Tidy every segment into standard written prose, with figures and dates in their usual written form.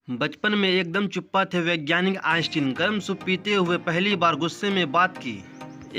बचपन में एकदम चुप्पा थे वैज्ञानिक आइंस्टीन। गर्म सूप पीते हुए पहली बार गुस्से में बात की।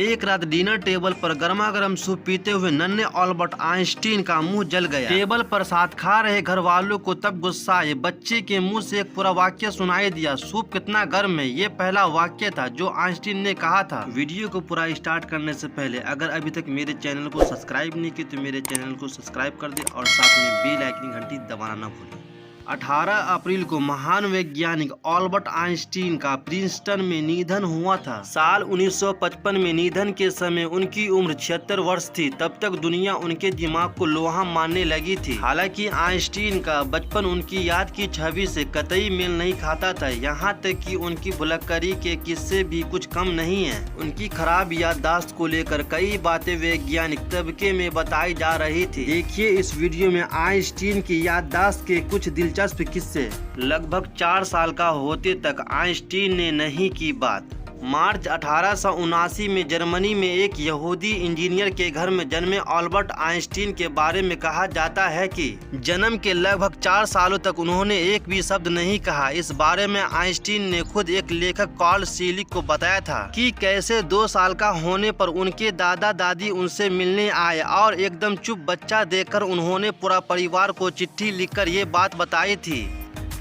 एक रात डिनर टेबल पर गर्मा गर्म सूप पीते हुए नन्हे ऑल्बर्ट आइंस्टीन का मुंह जल गया। टेबल पर साथ खा रहे घर वालों को तब गुस्सा आए। बच्चे के मुंह से एक पूरा वाक्य सुनाई दिया, सूप कितना गर्म है। ये पहला वाक्य था जो आइंस्टीन ने कहा था। वीडियो को पूरा स्टार्ट करने से पहले अगर अभी तक मेरे चैनल को सब्सक्राइब नहीं किया तो मेरे चैनल को सब्सक्राइब कर दे और साथ में बेल आइकन घंटी दबाना न भूलें। 18 अप्रैल को महान वैज्ञानिक ऑल्बर्ट आइंस्टीन का प्रिंसटन में निधन हुआ था। साल 1955 में निधन के समय उनकी उम्र 76 वर्ष थी। तब तक दुनिया उनके दिमाग को लोहा मानने लगी थी। हालांकि आइंस्टीन का बचपन उनकी याद की छवि से कतई मेल नहीं खाता था। यहाँ तक कि उनकी भुलक्कड़ी के किस्से भी कुछ कम नहीं है। उनकी खराब याददाश्त को लेकर कई बातें वैज्ञानिक तबके में बताई जा रही थी। देखिए इस वीडियो में आइंस्टीन की याददाश्त के कुछ दिलचस्प किस्से। लगभग 4 साल का होते तक आइंस्टीन ने नहीं की बात। मार्च 1879 में जर्मनी में एक यहूदी इंजीनियर के घर में जन्मे ऑल्बर्ट आइंस्टीन के बारे में कहा जाता है कि जन्म के लगभग 4 सालों तक उन्होंने एक भी शब्द नहीं कहा। इस बारे में आइंस्टीन ने खुद एक लेखक कार्ल सीलिक को बताया था कि कैसे 2 साल का होने पर उनके दादा दादी उनसे मिलने आए और एकदम चुप बच्चा देखकर उन्होंने पूरा परिवार को चिट्ठी लिखकर ये बात बताई थी।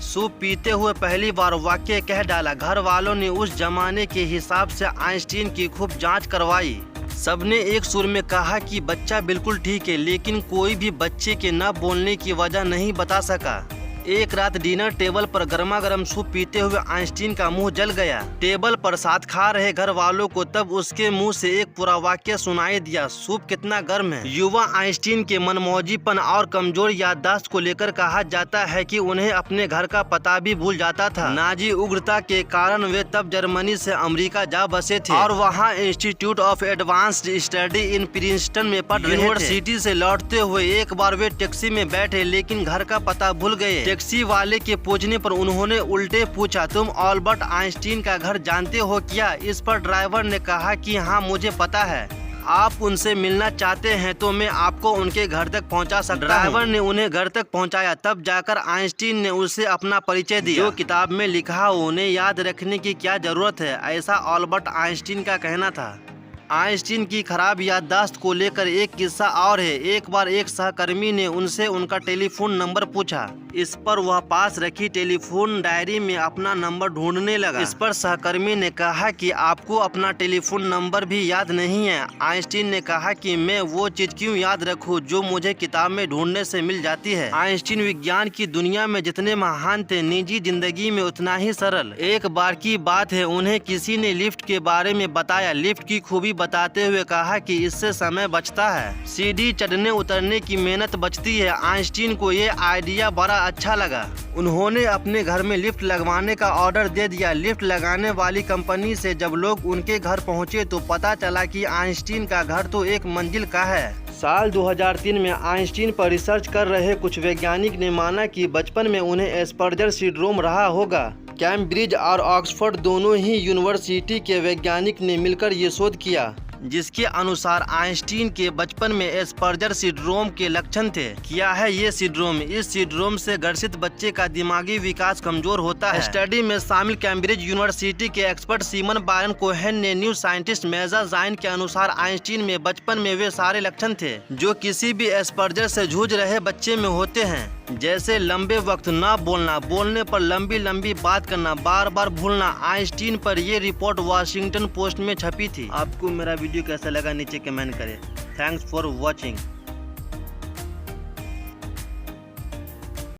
सूप पीते हुए पहली बार वाक्य कह डाला। घर वालों ने उस जमाने के हिसाब से आइंस्टीन की खूब जांच करवाई। सबने एक सुर में कहा कि बच्चा बिल्कुल ठीक है, लेकिन कोई भी बच्चे के न बोलने की वजह नहीं बता सका। एक रात डिनर टेबल पर गर्मा गर्म सूप पीते हुए आइंस्टीन का मुंह जल गया। टेबल पर साथ खा रहे घर वालों को तब उसके मुंह से एक पूरा वाक्य सुनाई दिया, सूप कितना गर्म है। युवा आइंस्टीन के मनमौजीपन और कमजोर याददाश्त को लेकर कहा जाता है कि उन्हें अपने घर का पता भी भूल जाता था। नाजी उग्रता के कारण वे तब जर्मनी से अमेरिका जा बसे थे और वहाँ institute of advanced study in Princeton में पढ़ रहे थे। यूनिवर्सिटी से लौटते हुए एक बार वे टैक्सी में बैठे लेकिन घर का पता भूल गए। टैक्सी वाले के पूछने पर उन्होंने उल्टे पूछा, तुम ऑल्बर्ट आइंस्टीन का घर जानते हो क्या? इस पर ड्राइवर ने कहा कि हाँ मुझे पता है, आप उनसे मिलना चाहते हैं तो मैं आपको उनके घर तक पहुंचा सकता हूं। ड्राइवर ने उन्हें घर तक पहुंचाया। तब जाकर आइंस्टीन ने उसे अपना परिचय दिया। जो किताब में लिखा हो उन्हें याद रखने की क्या जरूरत है, ऐसा ऑल्बर्ट आइंस्टीन का कहना था। आइंस्टीन की खराब याददाश्त को लेकर एक किस्सा और है। एक बार एक सहकर्मी ने उनसे उनका टेलीफोन नंबर पूछा। इस पर वह पास रखी टेलीफोन डायरी में अपना नंबर ढूंढने लगा। इस पर सहकर्मी ने कहा कि आपको अपना टेलीफोन नंबर भी याद नहीं है। आइंस्टीन ने कहा कि मैं वो चीज क्यों याद रखूं जो मुझे किताब में ढूंढने से मिल जाती है। आइंस्टीन विज्ञान की दुनिया में जितने महान थे, निजी जिंदगी में उतना ही सरल। एक बार की बात है, उन्हें किसी ने लिफ्ट के बारे में बताया। लिफ्ट की खूबी बताते हुए कहा कि इससे समय बचता है, सीढ़ी चढ़ने उतरने की मेहनत बचती है। आइंस्टीन को ये आइडिया बड़ा अच्छा लगा। उन्होंने अपने घर में लिफ्ट लगवाने का ऑर्डर दे दिया। लिफ्ट लगाने वाली कंपनी से जब लोग उनके घर पहुंचे तो पता चला कि आइंस्टीन का घर तो 1 मंजिल का है। साल 2003 में आइंस्टीन पर रिसर्च कर रहे कुछ वैज्ञानिक ने माना कि बचपन में उन्हें एस्पर्जर सिंड्रोम रहा होगा। कैम्ब्रिज और ऑक्सफोर्ड दोनों ही यूनिवर्सिटी के वैज्ञानिक ने मिलकर ये शोध किया, जिसके अनुसार आइंस्टीन के बचपन में एस्पर्जर सिंड्रोम के लक्षण थे। क्या है ये सिंड्रोम? इस सिंड्रोम से ग्रसित बच्चे का दिमागी विकास कमजोर होता है। स्टडी में शामिल कैम्ब्रिज यूनिवर्सिटी के एक्सपर्ट सीमन बायरन कोहेन ने न्यू साइंटिस्ट मेजा जाइन के अनुसार आइंस्टीन में बचपन में वे सारे लक्षण थे जो किसी भी एस्पर्जर से जूझ रहे बच्चे में होते हैं, जैसे लंबे वक्त न बोलना, बोलने पर लंबी लंबी बात करना, बार बार भूलना। आइंस्टीन पर ये रिपोर्ट वाशिंगटन पोस्ट में छपी थी। आपको मेरा वीडियो कैसा लगा नीचे कमेंट करें। Thanks for watching.